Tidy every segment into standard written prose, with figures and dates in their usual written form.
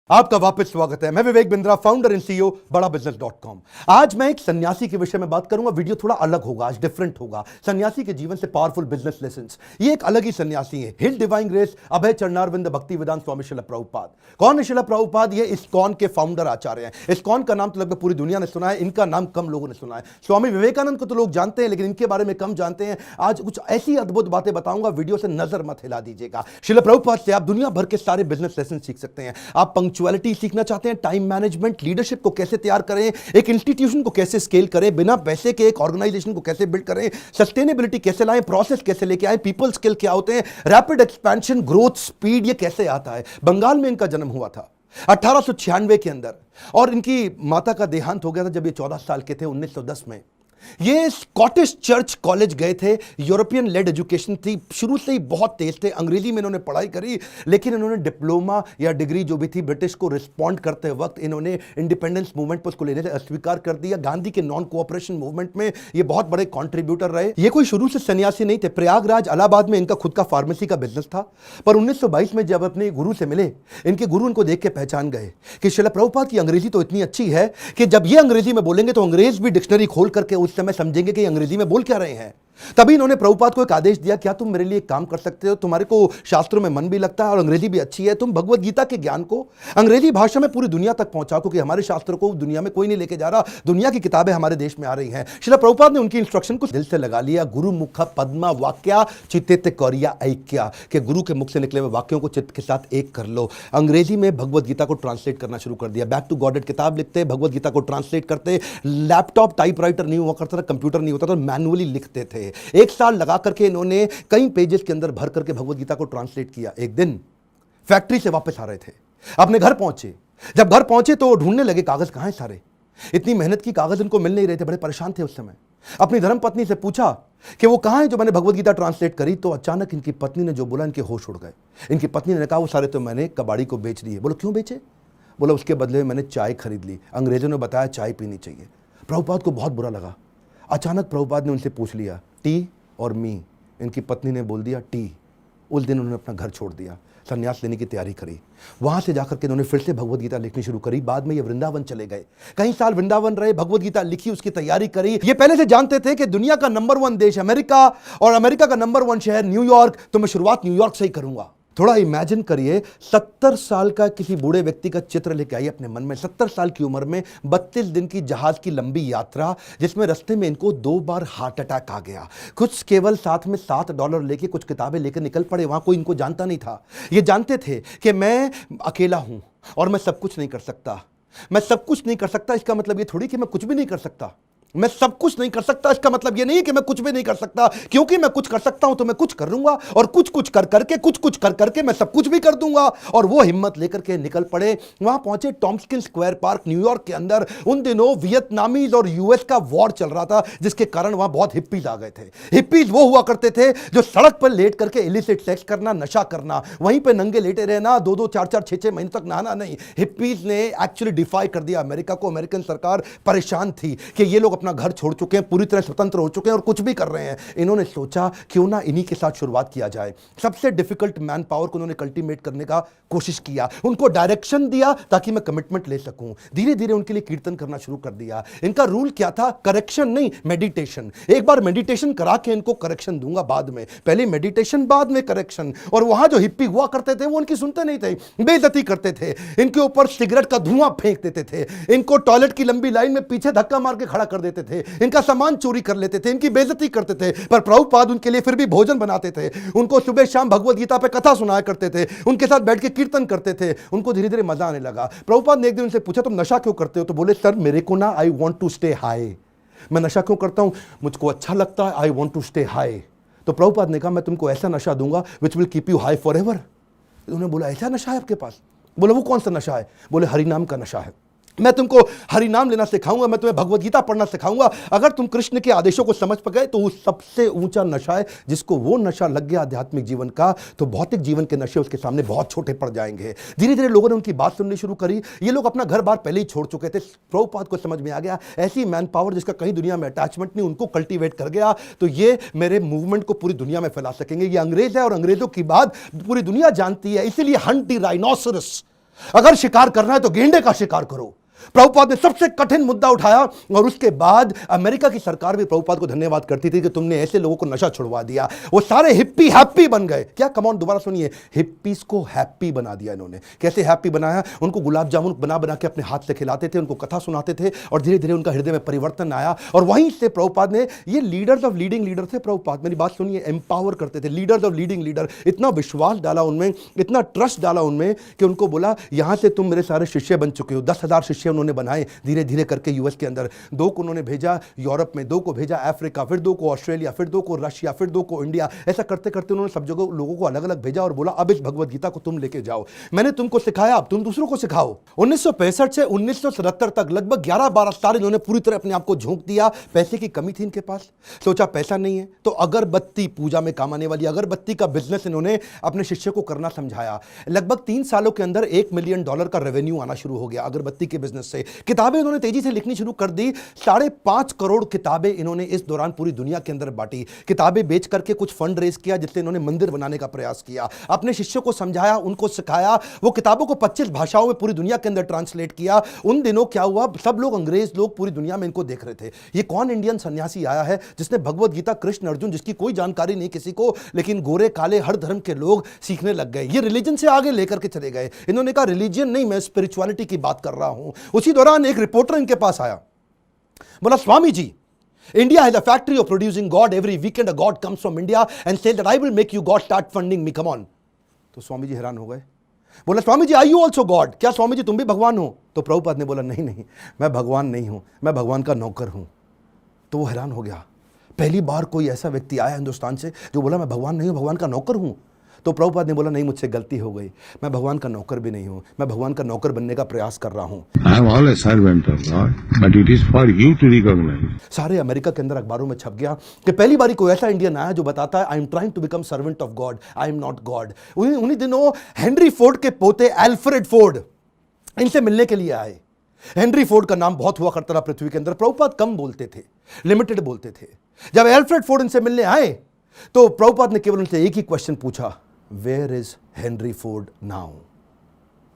आपका वापस स्वागत है। मैं Vivek Bindra, founder and CEO बड़ा बिजनेस .com। आज मैं एक सन्यासी के विषय में बात करूंगा। वीडियो थोड़ा अलग होगा, आज डिफरेंट होगा। सन्यासी के जीवन से पावरफुल बिजनेस लेसन्स। ये एक अलग ही सन्यासी है। हिल डिवाइन ग्रेस अभय चरणारविंद भक्ति वेदांत स्वामी श्रील प्रभुपाद। कौन है श्रील प्रभुपाद? ये इस्कॉन के फाउंडर आचार्य हैं। इस्कॉन का नाम तो लगभग पूरी दुनिया ने सुना है, इनका नाम कम लोगों ने सुना है। स्वामी विवेकानंद को तो लोग जानते हैं, लेकिन इनके बारे में कम जानते हैं। आज कुछ ऐसी अद्भुत बातें बताऊंगा, वीडियो से नजर मत हिला दीजिएगा। श्रील प्रभुपाद से आप दुनिया भर के सारे बिजनेस लेसन सीख सकते हैं। आप पंक्चुअलिटी सीखना चाहते हैं, टाइम मैनेजमेंट, लीडरशिप को कैसे तैयार करें, एक इंस्टीट्यूशन को कैसे स्केल करें, बिना पैसे के एक ऑर्गेनाइजेशन को कैसे बिल्ड करें, सस्टेनेबिलिटी कैसे लाएं, प्रोसेस कैसे लेके आए, पीपल स्किल क्या होते हैं, रैपिड एक्सपेंशन, ग्रोथ, स्पीड, ये कैसे आता है। बंगाल में इनका जन्म हुआ था 1896 के अंदर, और इनकी माता का देहांत हो गया था जब ये 14 साल के थे, 1910 में। ये स्कॉटिश चर्च कॉलेज गए थे। यूरोपियन लेड एजुकेशन थी, शुरू से ही बहुत तेज थे। अंग्रेजी में इन्होंने पढ़ाई करी, लेकिन इन्होंने डिप्लोमा या डिग्री जो भी थी ब्रिटिश को रिस्पॉन्ड करते वक्त इन्होंने इंडिपेंडेंस मूवमेंट पर उसको लेने से अस्वीकार कर दिया। गांधी के नॉन कोऑपरेशन मूवमेंट में ये बहुत बड़े कॉन्ट्रीब्यूटर रहे। ये कोई शुरू से सन्यासी नहीं थे। प्रयागराज इलाहाबाद में इनका खुद का फार्मेसी का बिजनेस था, पर 1922 में जब अपने गुरु से मिले, इनके गुरु इनको देख के पहचान गए कि श्रील प्रभुपाद की अंग्रेजी तो इतनी अच्छी है कि जब ये अंग्रेजी में बोलेंगे तो अंग्रेज भी डिक्शनरी खोल करके उस समय समझेंगे कि अंग्रेजी में बोल क्या रहे हैं। तभी इन्होंने प्रभुपाद को एक आदेश दिया, क्या तुम मेरे लिए एक काम कर सकते हो? तुम्हारे को शास्त्रों में मन भी लगता है और अंग्रेजी भी अच्छी है, तुम भगवत गीता के ज्ञान को अंग्रेजी भाषा में पूरी दुनिया तक पहुंचाओ, क्योंकि हमारे शास्त्रों को दुनिया में कोई नहीं लेके जा रहा, दुनिया की किताबें हमारे देश में आ रही हैं। श्रील प्रभुपाद ने उनकी इंस्ट्रक्शन को दिल से लगा लिया। गुरु मुख पद्मा वाक्या चित्ते कौरिया ऐक्या, के गुरु के मुख से निकले हुए वाक्यों को चित्त के साथ एक कर लो। अंग्रेजी में भगवत गीता को ट्रांसलेट करना शुरू कर दिया। बैक टू गॉडेड किताब लिखते, भगवत गीता को ट्रांसलेट करते। लैपटॉप टाइपराइटर नहीं हुआ करता था, कंप्यूटर नहीं होता था, मैनुअली लिखते थे। एक साल लगा करके इन्होंने कई पेजेस के अंदर भर करके भगवत गीता को ट्रांसलेट किया। एक दिन फैक्ट्री से वापस आ रहे थे, अपने घर पहुंचे। जब घर पहुंचे तो ढूंढने लगे कागज कहां हैं सारे। इतनी मेहनत की, कागज इनको मिल नहीं रहे थे, बड़े परेशान थे उस समय। अपनी धर्मपत्नी से पूछा कि वो कहां है जो मैंने भगवत गीता ट्रांसलेट करी। तो अचानक इनकी पत्नी ने जो बोला, इनके होश उड़ गए। इनकी पत्नी ने कहा, वो सारे तो मैंने कबाड़ी को बेच दिए। बोलो क्यों बेचे? बोला उसके बदले में मैंने चाय खरीद ली, अंग्रेजों ने बताया चाय पीनी चाहिए। प्रभुपाद को बहुत बुरा लगा। अचानक प्रभुपाद ने उनसे पूछ लिया, टी और मी? इनकी पत्नी ने बोल दिया टी। उस दिन उन्होंने अपना घर छोड़ दिया, संन्यास लेने की तैयारी करी। वहां से जाकर के इन्होंने फिर से भगवत गीता लिखनी शुरू करी। बाद में ये वृंदावन चले गए, कई साल वृंदावन रहे, भगवत गीता लिखी, उसकी तैयारी करी। ये पहले से जानते थे कि दुनिया का नंबर 1 देश अमेरिका और अमेरिका का नंबर 1 शहर न्यूयॉर्क, तो मैं शुरुआत न्यूयॉर्क से ही करूंगा। थोड़ा इमेजिन करिए, 70 साल का किसी बूढ़े व्यक्ति का चित्र लेके आइए अपने मन में। 70 साल की उम्र में 32 दिन की जहाज की लंबी यात्रा, जिसमें रास्ते में इनको 2 बार हार्ट अटैक आ गया। कुछ केवल साथ में $7 लेके कुछ किताबें लेकर निकल पड़े। वहां कोई इनको जानता नहीं था। ये जानते थे कि मैं अकेला हूं और मैं सब कुछ नहीं कर सकता। मैं सब कुछ नहीं कर सकता इसका मतलब ये थोड़ी कि मैं कुछ भी नहीं कर सकता। मैं सब कुछ नहीं कर सकता इसका मतलब यह नहीं कि मैं कुछ भी नहीं कर सकता, क्योंकि मैं कुछ कर सकता हूं तो मैं कुछ कर लूंगा, और कुछ कुछ कर करके मैं सब कुछ भी कर दूंगा। और वो हिम्मत लेकर के निकल पड़े। वहां पहुंचे टॉम्स्किन स्क्वायर पार्क न्यूयॉर्क के अंदर। उन दिनों वियतनामीज और यूएस का वॉर चल रहा था, जिसके कारण वहां बहुत हिप्पीज आ गए थे। हिप्पीज वो हुआ करते थे जो सड़क पर लेट करके इलिसिट सेक्स करना, नशा करना, वहीं पर नंगे लेटे रहना, 2-2, 4-4, 6-6 महीने तक नहाना नहीं। हिप्पीज ने एक्चुअली डिफाई कर दिया अमेरिका को। अमेरिकन सरकार परेशान थी कि ये लोग अपना घर छोड़ चुके हैं, पूरी तरह स्वतंत्र हो चुके हैं और कुछ भी कर रहे हैं। इन्होंने सोचा क्यों ना इन्हीं के साथ शुरुआत किया जाए। सबसे डिफिकल्ट मैन पावर को उन्होंने कल्टीमेट करने का कोशिश किया, उनको डायरेक्शन दिया ताकि मैं कमिटमेंट ले सकूं। धीरे धीरे उनके लिए कीर्तन करना शुरू कर दिया। इनका रूल क्या था? करेक्शन नहीं, मेडिटेशन। एक बार मेडिटेशन करा के इनको करेक्शन दूंगा बाद में, पहले मेडिटेशन बाद में करेक्शन। और वहां जो हिप्पी हुआ करते थे वो उनकी सुनते नहीं थे, बेइज्जती करते थे, इनके ऊपर सिगरेट का धुआं फेंक देते थे, इनको टॉयलेट की लंबी लाइन में पीछे धक्का मार के खड़ा कर देते थे, इनका सामान चोरी कर लेते थे, इनकी बेइज्जती करते थे। पर प्रभुपाद उनके लिए फिर भी भोजन बनाते थे, उनको सुबह शाम भगवत गीता पे कथा सुनाया करते थे, उनके साथ बैठ के कीर्तन करते थे। उनको धीरे धीरे मजा आने लगा। प्रभुपाद ने एक दिन उनसे पूछा, तुम नशा क्यों करते हो? तो बोले, सर मेरे को ना, I want to stay high. मैं नशा क्यों करता हूं? मुझको अच्छा लगता है, I want to stay high. तो प्रभुपाद ने कहा, मैं तुमको ऐसा नशा दूंगा which will keep you high forever. उन्होंने बोला, ऐसा नशा है आपके पास? बोले, वो कौन सा नशा है? बोले, हरिनाम का नशा है। मैं तुमको हरि नाम लेना सिखाऊंगा, मैं तुम्हें भगवत गीता पढ़ना सिखाऊंगा। अगर तुम कृष्ण के आदेशों को समझ गए तो वो सबसे ऊंचा नशा है। जिसको वो नशा लग गया आध्यात्मिक जीवन का, तो भौतिक जीवन के नशे उसके सामने बहुत छोटे पड़ जाएंगे। धीरे धीरे लोगों ने उनकी बात सुननी शुरू करी। ये लोग अपना घर बार पहले ही छोड़ चुके थे। प्रभुपाद को समझ में आ गया ऐसी मैन पावर जिसका कहीं दुनिया में अटैचमेंट नहीं, उनको कल्टीवेट कर गया तो ये मेरे मूवमेंट को पूरी दुनिया में फैला सकेंगे। ये अंग्रेज है और अंग्रेजों की बात पूरी दुनिया जानती है, इसीलिए हंट द राइनोसरस अगर शिकार करना है तो गेंडे का शिकार करो। प्रभुपाद ने सबसे कठिन मुद्दा उठाया और उसके बाद अमेरिका की सरकार भी प्रभुपाद को धन्यवाद करती थी कि तुमने ऐसे लोगों को नशा छुड़वा दिया। वो सारे हिप्पी हैप्पी बन गए। क्या, कम ऑन, दोबारा सुनिए, हिप्पीज को हैप्पी बना दिया इन्होंने। कैसे हैप्पी बनाया? उनको गुलाब जामुन बना बना के अपने हाथ से खिलाते थे, उनको कथा सुनाते थे और धीरे धीरे उनका हृदय में परिवर्तन आया। और वहीं से प्रभुपाद ने, ये लीडर्स ऑफ लीडिंग लीडर थे प्रभुपाद, मेरी बात सुनिए, एम्पावर करते थे, लीडर्स ऑफ लीडिंग लीडर। इतना विश्वास डाला उनमें, इतना ट्रस्ट डाला उनमें कि उनको बोला यहां से तुम मेरे सारे शिष्य बन चुके हो। 10,000 शिष्य उन्होंने बनाए धीरे धीरे करके यूएस के अंदर। 2 को उन्होंने भेजा यूरोप में, 2 को भेजा अफ्रीका, फिर 2 को ऑस्ट्रेलिया, फिर 2 को रशिया, फिर 2 को इंडिया। ऐसा करते करते उन्होंने सब जगह लोगों को अलग अलग भेजा और बोला अब इस भगवत गीता को तुम लेके जाओ। मैंने तुमको सिखाया, अब तुम दूसरों को सिखाओ। 1965 से 1977 तक लगभग 11-12 साल इन्होंने पूरी तरह अपने आप को झोंक दिया। पैसे की कमी थी इनके पास, सोचा पैसा नहीं है तो अगरबत्ती, पूजा में काम आने वाली अगरबत्ती का बिजनेस इन्होंने अपने शिष्य को करना समझाया। लगभग 3 सालों के अंदर $1 मिलियन का रेवेन्यू आना शुरू हो गया अगरबत्ती के बिजनेस से। किताबें इन्होंने तेजी से लिखनी शुरू कर दी। 5.5 करोड़ किताबें इन्होंने इस दौरान पूरी दुनिया के अंदर बांटी। किताबें बेच करके कुछ फंड रेज किया जिससे इन्होंने मंदिर बनाने का प्रयास किया। अपने शिष्यों को समझाया, उनको सिखाया। वो किताबों को 25 भाषाओं में पूरी दुनिया के अंदर ट्रांसलेट किया। उन दिनों क्या हुआ, सब लोग, अंग्रेज लोग पूरी दुनिया में इनको देख रहे थे। ये कौन इंडियन सन्यासी आया है जिसने भगवत गीता, कृष्ण अर्जुन, जिसकी कोई जानकारी नहीं किसी को, लेकिन गोरे काले हर धर्म के लोग सीखने लग गए। ये रिलीजन से आगे लेकर के चले गए। इन्होंने कहा रिलीजन नहीं, मैं स्पिरिचुअलिटी की बात कर रहा हूं। उसी दौरान एक रिपोर्टर इनके पास आया, बोला Swami ji, India has a factory of producing God. Every weekend a God comes from India and says that I will make you God, start funding me, come on. तो स्वामी जी हैरान हो गए। बोला Swami ji, are you also God? क्या स्वामी जी तुम भी भगवान हो? तो प्रभुपाद ने बोला नहीं नहीं, मैं भगवान नहीं हूं, मैं भगवान का नौकर हूं। तो वो हैरान हो गया। पहली बार कोई ऐसा व्यक्ति आया हिंदुस्तान से जो बोला मैं भगवान नहीं हूं, भगवान का नौकर हूं। तो प्रभुपाद ने बोला नहीं, मुझसे गलती हो गई, मैं भगवान का नौकर भी नहीं हूं, मैं भगवान का नौकर बनने का प्रयास कर रहा हूं। I am all a servant of God, but it is for you to recognize. सारे अमेरिका के अंदर अखबारों में छप गया कि पहली बारी कोई ऐसा इंडियन आया जो बताता है I am trying to become servant of God, I am not God. उन्हीं दिनों हेनरी फोर्ड के पोते एल्फ्रेड फोर्ड इनसे मिलने के लिए आए। हेनरी फोर्ड का नाम बहुत हुआ करता था पृथ्वी के अंदर। प्रभुपाद कम बोलते थे, लिमिटेड बोलते थे। जब एल्फ्रेड फोर्ड इनसे मिलने आए तो प्रभुपाद ने केवल उनसे एक ही क्वेश्चन पूछा, where is Henry Ford now?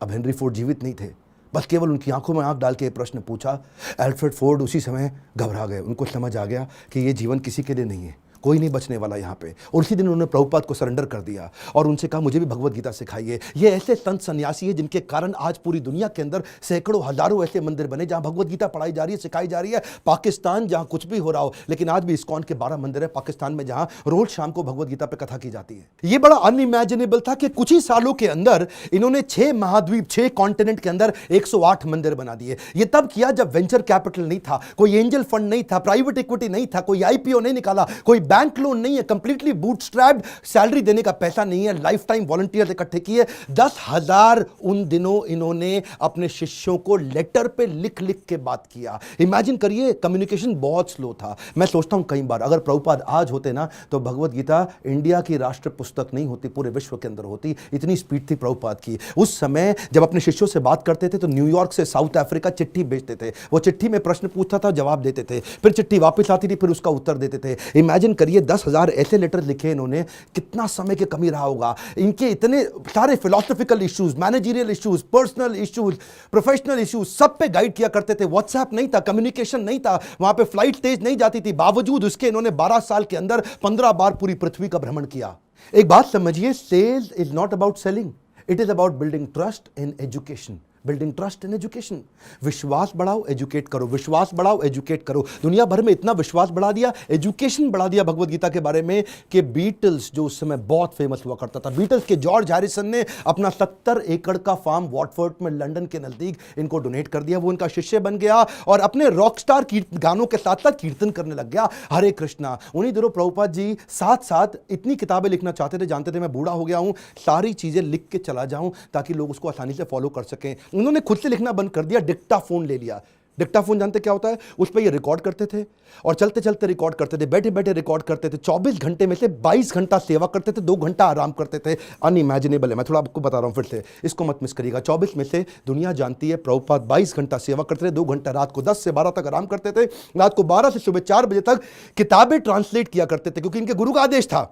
अब हेनरी फोर्ड जीवित नहीं थे, बस केवल उनकी आंखों में आंख डाल के प्रश्न पूछा। एल्फ्रेड फोर्ड उसी समय घबरा गए। उनको समझ आ गया कि ये जीवन किसी के लिए नहीं है, कोई नहीं बचने वाला यहाँ पे। और उसी दिन उन्होंने प्रभुपाद को सरेंडर कर दिया और उनसे कहा मुझे भी भगवत गीता सिखाइए। ये ऐसे संत सन्यासी है जिनके कारण आज पूरी दुनिया के अंदर सैकड़ों हजारों ऐसे मंदिर बने जहां भगवत गीता पढ़ाई जा रही है, सिखाई जा रही है। पाकिस्तान जहां कुछ भी हो रहा हो, लेकिन आज भी इस्कॉन के 12 मंदिर है पाकिस्तान में जहां रोज शाम को भगवत गीता पे कथा की जाती है। ये बड़ा अनइमेजिनेबल था कि कुछ ही सालों के अंदर इन्होंने 6 महाद्वीप, 6 कॉन्टिनेंट के अंदर 108 मंदिर बना दिए। ये तब किया जब वेंचर कैपिटल नहीं था, कोई एंजल फंड नहीं था, प्राइवेट इक्विटी नहीं था, कोई आईपीओ नहीं निकाला, कोई बैंक लोन नहीं है, कंप्लीटली बूटस्ट्रैप्ड, सैलरी देने का पैसा नहीं है, लाइफ टाइम वॉलंटियर्स इकट्ठे किए। 10,000 उन दिनों इन्होंने अपने शिष्यों को लेटर पे लिख लिख के बात किया। इमेजिन करिए, कम्युनिकेशन बहुत स्लो था। मैं सोचता हूं कई बार अगर प्रभुपाद आज होते ना तो भगवत गीता इंडिया की राष्ट्र पुस्तक नहीं होती, पूरे विश्व के अंदर होती। इतनी स्पीड थी प्रभुपाद की। उस समय जब अपने शिष्यों से बात करते थे तो न्यूयॉर्क से साउथ अफ्रीका चिट्ठी भेजते थे। वो चिट्ठी में प्रश्न पूछता था, जवाब देते थे, फिर चिट्ठी वापस आती थी, फिर उसका उत्तर देते थे। इमेजिन करिए 10,000 ऐसे लेटर लिखे इन्होंने, कितना समय की कमी रहा होगा। इनके इतने सारे philosophical issues, managerial issues, personal issues, professional issues, सब पे गाइड किया करते थे। व्हाट्सएप नहीं था, कम्युनिकेशन नहीं था, वहां पे फ्लाइट तेज नहीं जाती थी। बावजूद उसके इन्होंने 12 साल के अंदर 15 बार पूरी पृथ्वी का भ्रमण किया। एक बात समझिए, sales is not about selling, it is about building trust in education. Building trust in education. विश्वास बढ़ाओ, एजुकेट करो, विश्वास बढ़ाओ, एजुकेट करो। दुनिया भर में इतना विश्वास बढ़ा दिया, एजुकेशन बढ़ा दिया भगवत गीता के बारे में कि बीटल्स, जो उस समय बहुत फेमस हुआ करता था, बीटल्स के जॉर्ज हैरिसन ने अपना 70 एकड़ का फार्म वॉटफोर्ड में लंदन के नजदीक इनको डोनेट कर दिया। वो इनका शिष्य बन गया और अपने रॉकस्टार गानों के साथ साथ कीर्तन करने लग गया, हरे कृष्णा। उन्हीं दिनों प्रभुपाद जी साथ साथ इतनी किताबें लिखना चाहते थे, जानते थे मैं बूढ़ा हो गया हूं, सारी चीजें लिख के चला जाऊं ताकि लोग उसको आसानी से फॉलो कर सकें। उन्होंने खुद से लिखना बंद कर दिया, डिक्टाफोन ले लिया। डिक्टाफोन जानते क्या होता है? उस पर ये रिकॉर्ड करते थे और चलते चलते रिकॉर्ड करते थे, बैठे बैठे रिकॉर्ड करते थे। 24 घंटे में से 22 घंटा सेवा करते थे, 2 घंटा आराम करते थे। अनइमेजिनेबल है, मैं थोड़ा आपको बता रहा हूं फिर से, इसको मत मिस करिएगा। 24 में से दुनिया जानती है प्रभुपाद 22 घंटा सेवा करते थे, 2 घंटा रात को 10 से 12 तक आराम करते थे, रात को 12 से सुबह 4 बजे तक किताबें ट्रांसलेट किया करते थे, क्योंकि इनके गुरु का आदेश था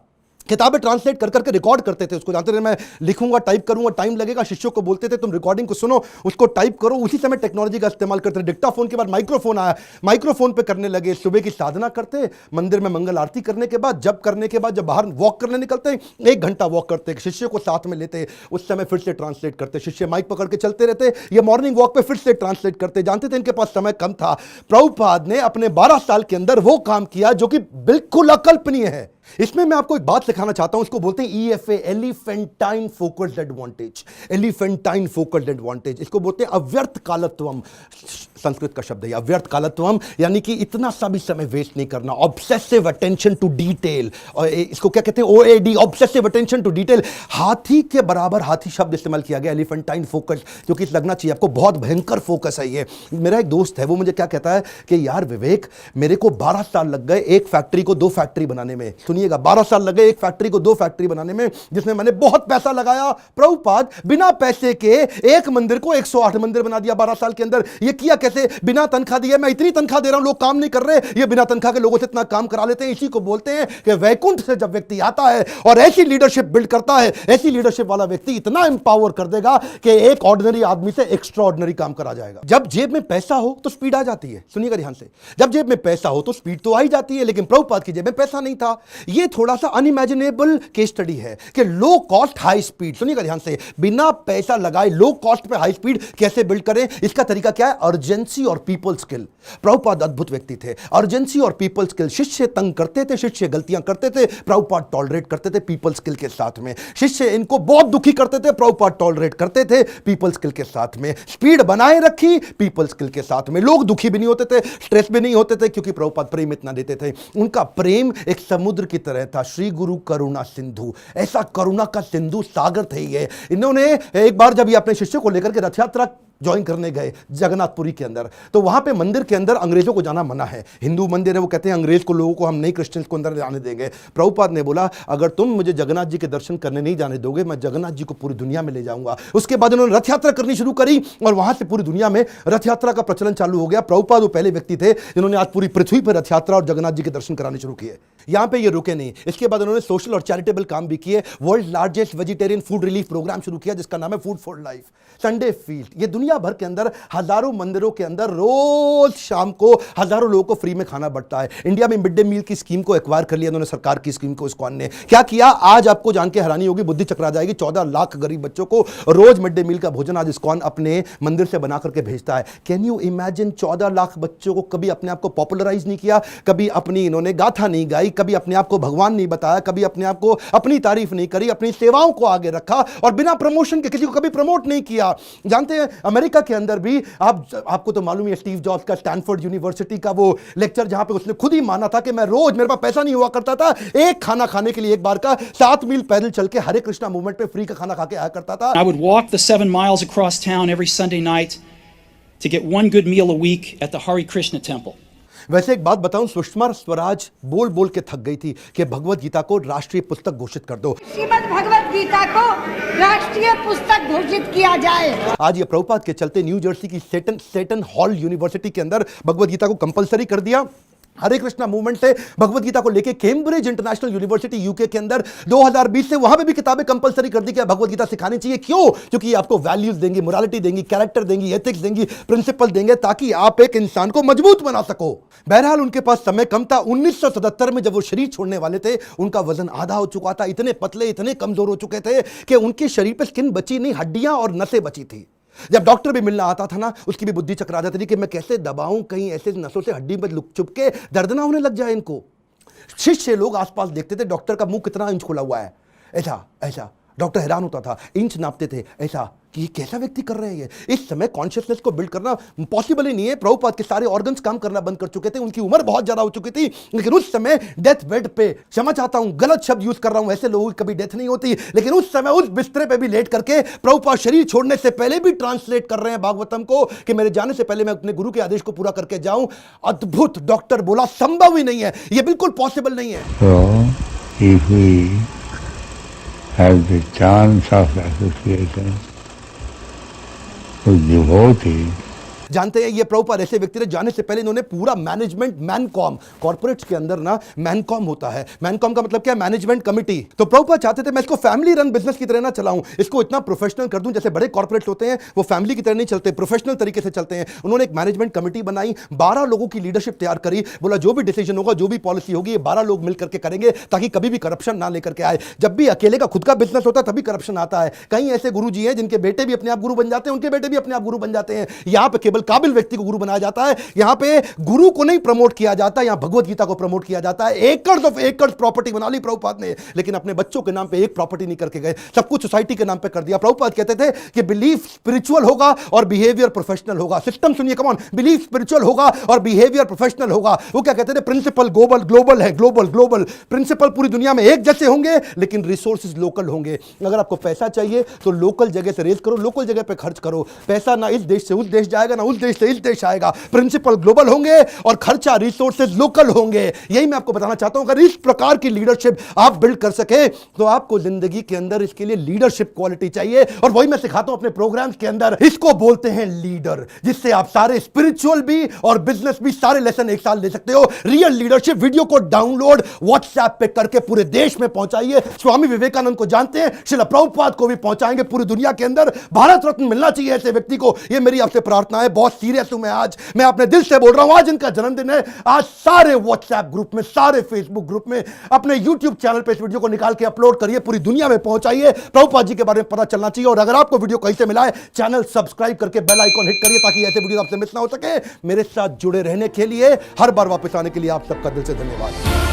किताबें ट्रांसलेट कर करके रिकॉर्ड करते थे उसको, जानते थे मैं लिखूंगा टाइप करूंगा टाइम लगेगा, शिष्यों को बोलते थे तुम रिकॉर्डिंग को सुनो उसको टाइप करो। उसी समय टेक्नोलॉजी का इस्तेमाल करते थे। डिक्टाफोन के बाद माइक्रोफोन आया, माइक्रोफोन पे करने लगे। सुबह की साधना करते, मंदिर में मंगल आरती करने के बाद, जब करने के बाद जब बाहर वॉक करने निकलते 1 घंटा वॉक करते, शिष्य को साथ में लेते, उस समय फिर से ट्रांसलेट करते, शिष्य माइक पकड़ के चलते रहते, ये मॉर्निंग वॉक पे फिर से ट्रांसलेट करते। जानते थे इनके पास समय कम था। प्रभुपाद ने अपने 12 साल के अंदर वो काम किया जो कि बिल्कुल अकल्पनीय है। इसमें मैं आपको एक बात सिखाना चाहता हूं, इसको बोलते हैं EFA, elephantine focused advantage. Elephantine focused advantage, इसको बोलते हैं अव्यर्थ कालत्वम। संस्कृत का शब्द है अव्यर्थ कालत्वम, यानी कि इतना सा भी समय वेस्ट नहीं करना, ऑब्सेसिव अटेंशन टू डिटेल। और इसको क्या कहते हैं OAD, obsessive attention to detail. हाथी के बराबर हाथी शब्द इस्तेमाल किया गया, एलिफेंटाइन फोकस, क्योंकि लगना चाहिए आपको बहुत भयंकर फोकस है ये। मेरा एक दोस्त है, वो मुझे क्या कहता है कि यार विवेक, मेरे को 12 साल लग गए एक फैक्ट्री को 2 फैक्ट्री बनाने में। सुनिएगा, 12 साल लगे एक फैक्ट्री को 2 फैक्ट्री बनाने में, जिसमें मैंने बहुत पैसा लगाया। प्रभुपाद बिना पैसे के एक मंदिर को 108 मंदिर बना दिया 12 साल के अंदर। ये किया कैसे? बिना तनख्वाह दिए। मैं इतनी तनख्वाह दे रहा हूं, लोग काम नहीं कर रहे, ये बिना तनख्वाह के लोगों से इतना काम करा लेते हैं। इसी को बोलते हैं कि वैकुंठ से जब व्यक्ति आता है और ऐसी लीडरशिप बिल्ड करता है, ऐसी लीडरशिप वाला व्यक्ति इतना एम्पावर कर देगा कि एक ऑर्डिनरी आदमी से एक्स्ट्रा ऑर्डिनरी काम करा जाएगा। जब जेब में पैसा हो तो स्पीड आ जाती है। सुनिएगा ध्यान से, जब जेब में पैसा हो तो स्पीड तो आ ही जाती है, लेकिन प्रभुपाद की जेब में पैसा नहीं था। ये थोड़ा सा अनइमेजिनेबल केस स्टडी है कि लो कॉस्ट हाई स्पीड। सुनिएगा ध्यान से, बिना पैसा लगाए लो कॉस्ट पे हाई स्पीड कैसे बिल्ड करें? इसका तरीका क्या है? अर्जेंसी और पीपल स्किल। प्रभुपाद अद्भुत व्यक्ति थे। अर्जेंसी और पीपल स्किल। शिष्य तंग करते थे, शिष्य गलतियां करते थे, प्रभुपाद टॉलरेट करते थे पीपल स्किल के साथ में। शिष्य इनको बहुत दुखी करते थे, प्रभुपाद टॉलरेट करते थे पीपल स्किल के साथ में। स्पीड बनाए रखी पीपल स्किल के साथ में। लोग दुखी भी नहीं होते थे, स्ट्रेस भी नहीं होते थे, क्योंकि प्रभुपाद प्रेम इतना देते थे। उनका प्रेम एक समुद्र की तरह था। श्री गुरु करुणा सिंधु, ऐसा करुणा का सिंधु सागर थे ये। इन्होंने एक बार जब ये अपने शिष्यों को लेकर के रथ यात्रा ज्वाइन करने गए जगन्नाथपुरी के अंदर, तो वहां पे मंदिर के अंदर अंग्रेजों को जाना मना है। हिंदू मंदिर है, वो कहते हैं अंग्रेज को, लोगों को हम नहीं क्रिश्चियंस को अंदर जाने देंगे। प्रभुपाद ने बोला अगर तुम मुझे जगन्नाथ जी के दर्शन करने नहीं जाने दोगे, मैं जगन्नाथ जी को पूरी दुनिया में ले जाऊंगा। उसके बाद उन्होंने रथ यात्रा करनी शुरू करी और वहां से पूरी दुनिया में रथ यात्रा का प्रचलन चालू हो गया। प्रभुपाद वो पहले व्यक्ति थे जिन्होंने आज पूरी पृथ्वी पर रथ यात्रा और जगन्नाथ जी के दर्शन कराने शुरू किए। यहां पे ये रुके नहीं, इसके बाद उन्होंने सोशल और चैरिटेबल काम भी किए। World largest vegetarian food relief program शुरू किया जिसका नाम है food for life. Sunday feast, ये दुनिया भर के अंदर हजारों मंदिरों के अंदर रोज शाम को हजारों लोगों को फ्री में खाना बढ़ता है। इंडिया में मिड डे मील की स्कीम को एक्वायर कर लिया उन्होंने, सरकार की स्कीम को इस्कॉन ने। क्या किया आज आपको जान के हैरानी होगी, बुद्धि चकरा जाएगी। 14 लाख गरीब बच्चों को रोज मिड डे मील का भोजन आज इस्कॉन अपने मंदिर से बना करके भेजता है। Can you imagine? 14 लाख बच्चों को कभी अपने आप को पॉपुलराइज नहीं किया, कभी अपनी इन्होंने गाथा नहीं गाई, कभी अपने आप को भगवान नहीं बताया, कभी अपने आप को अपनी तारीफ नहीं करी, अपनी सेवाओं को आगे रखा और बिना प्रमोशन के किसी को कभी प्रमोट नहीं किया। जानते हैं अमेरिका के अंदर भी आपको तो मालूम है स्टीव जॉब्स का स्टैनफोर्ड यूनिवर्सिटी का वो लेक्चर, जहां पे उसने खुद ही माना था कि मैं रोज, मेरे पास पैसा नहीं हुआ करता था, एक खाना खाने के लिए एक बार का 7 मील पैदल चल के हरे कृष्णा मूवमेंट पे फ्री का खाना खा के आया करता था। I would walk the 7 miles across town every Sunday night to get one good meal a week at the Hare Krishna temple. वैसे एक बात बताऊं, सुषमा स्वराज बोल बोल के थक गई थी कि भगवत गीता को राष्ट्रीय पुस्तक घोषित कर दो, श्रीमद् भगवत गीता को राष्ट्रीय पुस्तक घोषित किया जाए। आज ये प्रभुपाद के चलते न्यू जर्सी की सेटन हॉल यूनिवर्सिटी के अंदर भगवत गीता को कंपलसरी कर दिया। हरे कृष्णा मूवमेंट से भगवत गीता को लेके कैम्ब्रिज इंटरनेशनल यूनिवर्सिटी यूके के अंदर 2020 से वहां पे भी किताबें कंपलसरी कर दी कि भगवत गीता सिखानी चाहिए। क्यों? क्योंकि ये आपको वैल्यूज देंगी, मोरालिटी देंगी, कैरेक्टर देंगी, एथिक्स देंगी, प्रिंसिपल देंगे, ताकि आप एक इंसान को मजबूत बना सको। बहरहाल उनके पास समय कम था। 1977 में जब वो शरीर छोड़ने वाले थे, उनका वजन आधा हो चुका था, इतने पतले, इतने कमजोर हो चुके थे कि उनके शरीर पे स्किन बची नहीं, हड्डियां और नसें बची थी। जब डॉक्टर भी मिलना आता था ना, उसकी भी बुद्धि चकरा जाती थी कि मैं कैसे दबाऊं, कहीं ऐसे नसों से हड्डी में लुक चुप के दर्द ना होने लग जाए इनको। शिष्य लोग आसपास देखते थे डॉक्टर का मुंह कितना इंच खुला हुआ है, ऐसा ऐसा। डॉक्टर हैरान होता था, इंच नापते थे ऐसा कि ये कैसा व्यक्ति कर रहे हैं ये। इस समय कॉन्शियसनेस को बिल्ड करना पॉसिबल ही नहीं है। प्रभुपाद के सारे ऑर्गन्स काम करना बंद कर चुके थे, उनकी उम्र बहुत ज्यादा हो चुकी थी, लेकिन उस समय डेथ बेड पे, क्षमा चाहता हूं गलत शब्द यूज कर रहा हूं, ऐसे लोगों की कभी डेथ नहीं होती, लेकिन उस समय उस बिस्तरे पे भी लेट करके प्रभुपाद शरीर छोड़ने से पहले भी ट्रांसलेट कर रहे हैं भागवतम को कि मेरे जाने से पहले मैं अपने गुरु के आदेश को पूरा करके जाऊं। अद्भुत। डॉक्टर बोला संभव ही नहीं है, ये बिल्कुल पॉसिबल नहीं है। So, if we have the chance of association with devotees, जानते हैं ये प्रभुपाद ऐसे व्यक्ति थे, जाने से पहले इन्होंने पूरा मैनेजमेंट मैनकॉम, कॉर्पोरेट्स के अंदर ना मैनकॉम होता है, मैनकॉम का मतलब क्या है, मैनेजमेंट कमिटी। तो प्रभुपाद चाहते थे मैं इसको फैमिली रन बिजनेस की तरह ना चलाऊं, इसको इतना प्रोफेशनल कर दूं जैसे बड़े कॉर्पोरेट्स होते हैं वो फैमिली की तरह नहीं चलते, प्रोफेशनल तरीके से चलते हैं। उन्होंने एक मैनेजमेंट कमिटी बनाई, 12 लोगों की लीडरशिप तैयार करी, बोला जो भी डिसीजन होगा, जो भी पॉलिसी होगी, ये 12 लोग मिलकर के करेंगे ताकि कभी भी करप्शन ना लेकर के आए। जब भी अकेले का खुद का बिजनेस होता है तभी करप्शन आता है। कई ऐसे गुरुजी हैं जिनके बेटे भी अपने आप गुरु बन जाते हैं, उनके बेटे भी अपने आप गुरु बन जाते हैं। यहां पे केवल काबिल व्यक्ति को गुरु बनाया जाता है, यहां पे गुरु को नहीं प्रमोट किया जाता, यहां भगवत गीता को प्रमोट किया जाता है। एकर्स ऑफ एकर्स प्रॉपर्टी बना ली प्रभुपाद ने, लेकिन अपने बच्चों के नाम पे एक प्रॉपर्टी नहीं करके गए, सब कुछ सोसाइटी के नाम पे कर दिया। प्रभुपाद कहते थे कि बिलीफ स्पिरिचुअल होगा और बिहेवियर प्रोफेशनल होगा। सिस्टम सुनिए, कम ऑन, बिलीफ स्पिरिचुअल होगा और बिहेवियर प्रोफेशनल होगा। वो क्या कहते थे, प्रिंसिपल ग्लोबल है, ग्लोबल प्रिंसिपल पूरी दुनिया में एक जैसे होंगे लेकिन रिसोर्सेज लोकल होंगे। अगर आपको पैसा चाहिए तो लोकल जगह से रेज करो, लोकल जगह पे खर्च करो। पैसा ना इस देश से उस देश जाएगा, ना उस देश से इस देश आएगा। प्रिंसिपल ग्लोबल होंगे और खर्चा रिसोर्सेज लोकल होंगे। यही मैं आपको बताना चाहता हूं, अगर इस प्रकार की लीडरशिप आप बिल्ड कर सके तो आपको जिंदगी के अंदर इसके लिए लीडरशिप क्वालिटी चाहिए, और वही मैं सिखाता हूं अपने प्रोग्राम्स के अंदर। इसको बोलते हैं लीडर, जिससे आप सारे स्पिरिचुअल भी और बिजनेस भी सारे लेसन एक साल ले सकते हो। रियल लीडरशिप वीडियो को डाउनलोड व्हाट्सएप पे करके पूरे देश में पहुंचाइए। स्वामी विवेकानंद को जानते हैं, श्रील प्रभुपाद को भी पहुंचाएंगे पूरी दुनिया के अंदर। भारत रत्न मिलना चाहिए ऐसे व्यक्ति को, ये मेरी आपसे प्रार्थना है। बहुत सीरियस हूं मैं आज, मैं अपने दिल से बोल रहा हूं। आज इनका जन्मदिन है, आज सारे व्हाट्सएप ग्रुप में, सारे फेसबुक ग्रुप में, अपने यूट्यूब चैनल पे इस वीडियो को निकाल के अपलोड करिए, पूरी दुनिया में पहुंचाइए। प्रभुपाद जी के बारे में पता चलना चाहिए। और अगर आपको वीडियो कहीं से मिला है, चैनल सब्सक्राइब करके बेल आइकॉन हिट करिए ताकि ऐसे वीडियो आपसे मिस ना हो सके। मेरे साथ जुड़े रहने के लिए, हर बार वापस आने के लिए आप सबका दिल से धन्यवाद।